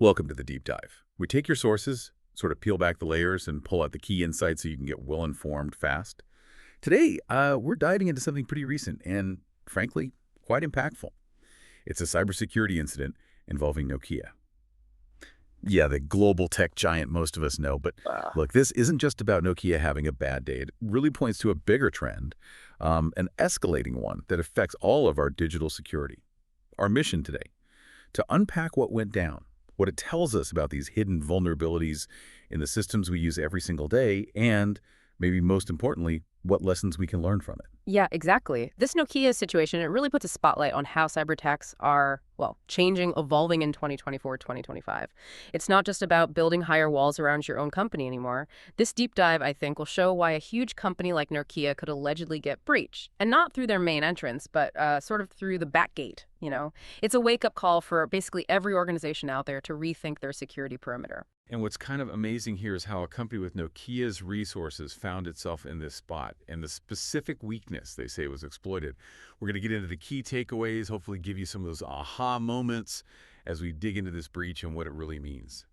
Welcome to the deep dive. We take your sources, sort of peel back the layers, and pull out the key insights so you can get well-informed fast. Today, we're diving into something pretty recent and, frankly, quite impactful. It's a cybersecurity incident involving Nokia. Yeah, the global tech giant most of us know, but Wow. look, this isn't just about Nokia having a bad day. It really points to a bigger trend, an escalating one that affects all of our digital security. Our mission today, to unpack what went down, what it tells us about these hidden vulnerabilities in the systems we use every single day, and maybe most importantly, what lessons we can learn from it. Yeah, exactly. This Nokia situation, it really puts a spotlight on how cyber attacks are, well, changing, evolving in 2024, 2025. It's not just about building higher walls around your own company anymore. This deep dive, I think, will show why a huge company like Nokia could allegedly get breached. And not through their main entrance, but sort of through the back gate. It's a wake-up call for basically every organization out there to rethink their security perimeter. And what's kind of amazing here is how a company with Nokia's resources found itself in this spot, and the specific weakness they say was exploited. We're going to get into the key takeaways, hopefully give you some of those aha moments as we dig into this breach and what it really means.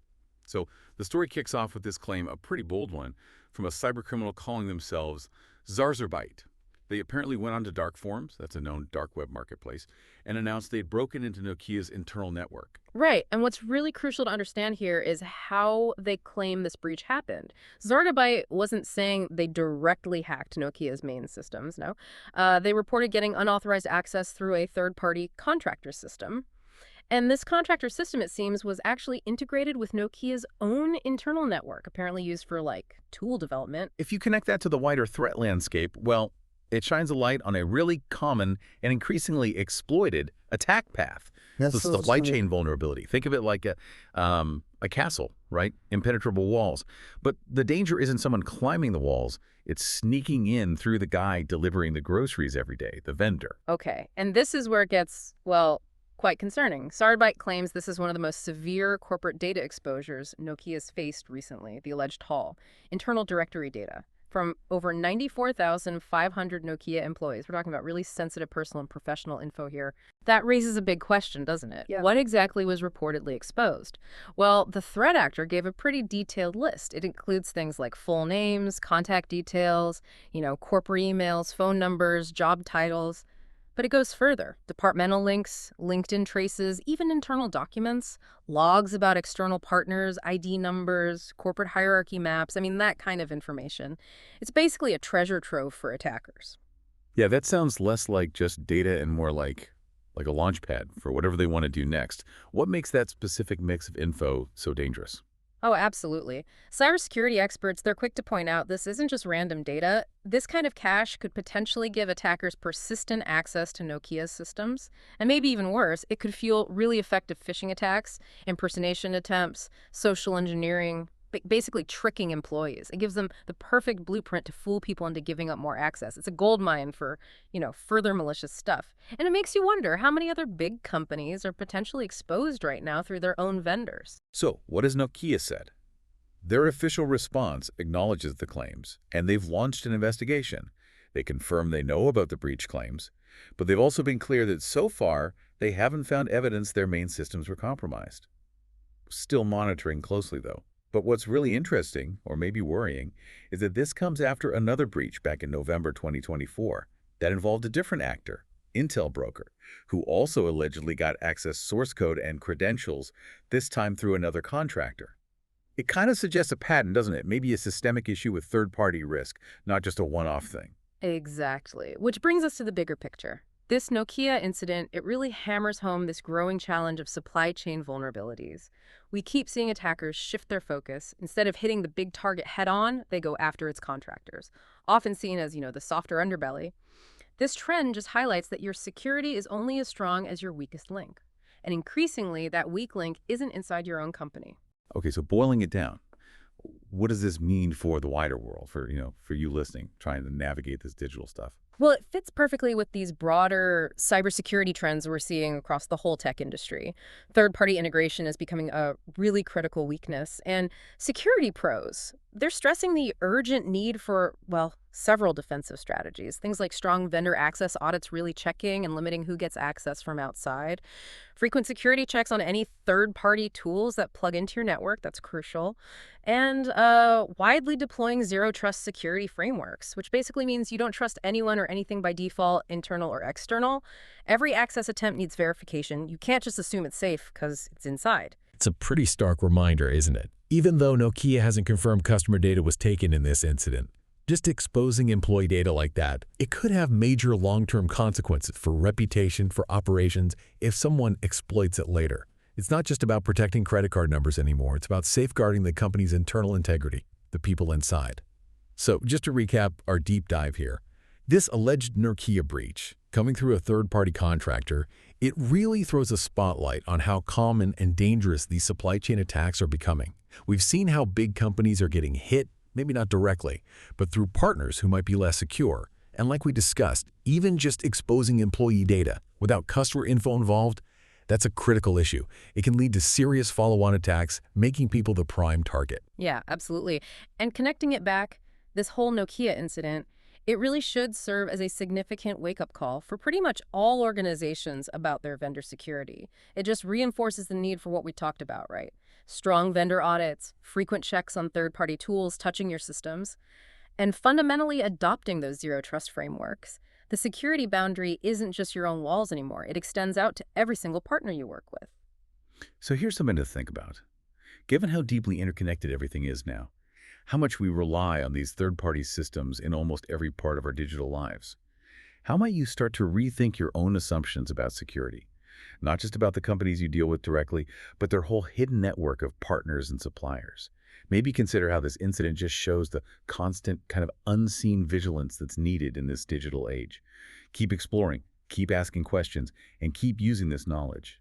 So the story kicks off with this claim, a pretty bold one, from a cybercriminal calling themselves Zarzerbyte. They apparently went onto dark forums, that's a known dark web marketplace, and announced they'd broken into Nokia's internal network. Right, and what's really crucial to understand here is how they claim this breach happened. Zardabyte wasn't saying they directly hacked Nokia's main systems, no. They reported getting unauthorized access through a third-party contractor system. And this contractor system, it seems, was actually integrated with Nokia's own internal network, apparently used for, like, tool development. If you connect that to the wider threat landscape, well, it shines a light on a really common and increasingly exploited attack path. That's The so supply true. chain vulnerability. Think of it like a castle, right? Impenetrable walls. But the danger isn't someone climbing the walls. It's sneaking in through the guy delivering the groceries every day, the vendor. Okay, and this is where it gets, well, quite concerning. Zardabyte claims this is one of the most severe corporate data exposures Nokia's faced recently, the alleged haul. Internal directory data from over 94,500 Nokia employees. We're talking about really sensitive personal and professional info here. That raises a big question, doesn't it? Yeah. What exactly was reportedly exposed? Well, the threat actor gave a pretty detailed list. It includes things like full names, contact details, corporate emails, phone numbers, job titles. But it goes further. Departmental links, LinkedIn traces, even internal documents, logs about external partners, ID numbers, corporate hierarchy maps. I mean, that kind of information. It's basically a treasure trove for attackers. Yeah, that sounds less like just data and more like a launch pad for whatever they want to do next. What makes that specific mix of info so dangerous? Oh, absolutely. Cybersecurity experts, they're quick to point out this isn't just random data. This kind of cache could potentially give attackers persistent access to Nokia's systems. And maybe even worse, it could fuel really effective phishing attacks, impersonation attempts, social engineering, basically tricking employees. It gives them the perfect blueprint to fool people into giving up more access. It's a gold mine for, further malicious stuff. And it makes you wonder how many other big companies are potentially exposed right now through their own vendors. So, what has Nokia said? Their official response acknowledges the claims, and they've launched an investigation. They confirm they know about the breach claims, but they've also been clear that so far they haven't found evidence their main systems were compromised. Still monitoring closely, though. But what's really interesting, or maybe worrying, is that this comes after another breach back in November 2024 that involved a different actor, Intel broker, who also allegedly got access source code and credentials, this time through another contractor. It kind of suggests a pattern, doesn't it? Maybe a systemic issue with third-party risk, not just a one-off thing. Exactly. Which brings us to the bigger picture. This Nokia incident, it really hammers home this growing challenge of supply chain vulnerabilities. We keep seeing attackers shift their focus. Instead of hitting the big target head on, they go after its contractors, often seen as, the softer underbelly. This trend just highlights that your security is only as strong as your weakest link. And increasingly, that weak link isn't inside your own company. Okay, so boiling it down, what does this mean for the wider world, for you listening, trying to navigate this digital stuff? Well, it fits perfectly with these broader cybersecurity trends we're seeing across the whole tech industry. Third-party integration is becoming a really critical weakness, and security pros, they're stressing the urgent need for, well, several defensive strategies. Things like strong vendor access audits really checking and limiting who gets access from outside. Frequent security checks on any third-party tools that plug into your network, that's crucial. And widely deploying zero-trust security frameworks, which basically means you don't trust anyone or anything by default, internal or external. Every access attempt needs verification. You can't just assume it's safe because it's inside. It's a pretty stark reminder, isn't it? Even though Nokia hasn't confirmed customer data was taken in this incident, just exposing employee data like that, it could have major long-term consequences for reputation, for operations, if someone exploits it later. It's not just about protecting credit card numbers anymore. It's about safeguarding the company's internal integrity, the people inside. So just to recap our deep dive here, this alleged Nokia breach, coming through a third-party contractor, it really throws a spotlight on how common and dangerous these supply chain attacks are becoming. We've seen how big companies are getting hit, maybe not directly, but through partners who might be less secure. And like we discussed, even just exposing employee data without customer info involved, that's a critical issue. It can lead to serious follow-on attacks, making people the prime target. Yeah, absolutely. And connecting it back, this whole Nokia incident, it really should serve as a significant wake-up call for pretty much all organizations about their vendor security. It just reinforces the need for what we talked about, right? Strong vendor audits, frequent checks on third-party tools touching your systems, and fundamentally adopting those zero-trust frameworks. The security boundary isn't just your own walls anymore. It extends out to every single partner you work with. So here's something to think about. Given how deeply interconnected everything is now, how much we rely on these third-party systems in almost every part of our digital lives, how might you start to rethink your own assumptions about security? Not just about the companies you deal with directly, but their whole hidden network of partners and suppliers. Maybe consider how this incident just shows the constant kind of unseen vigilance that's needed in this digital age. Keep exploring, keep asking questions, and keep using this knowledge.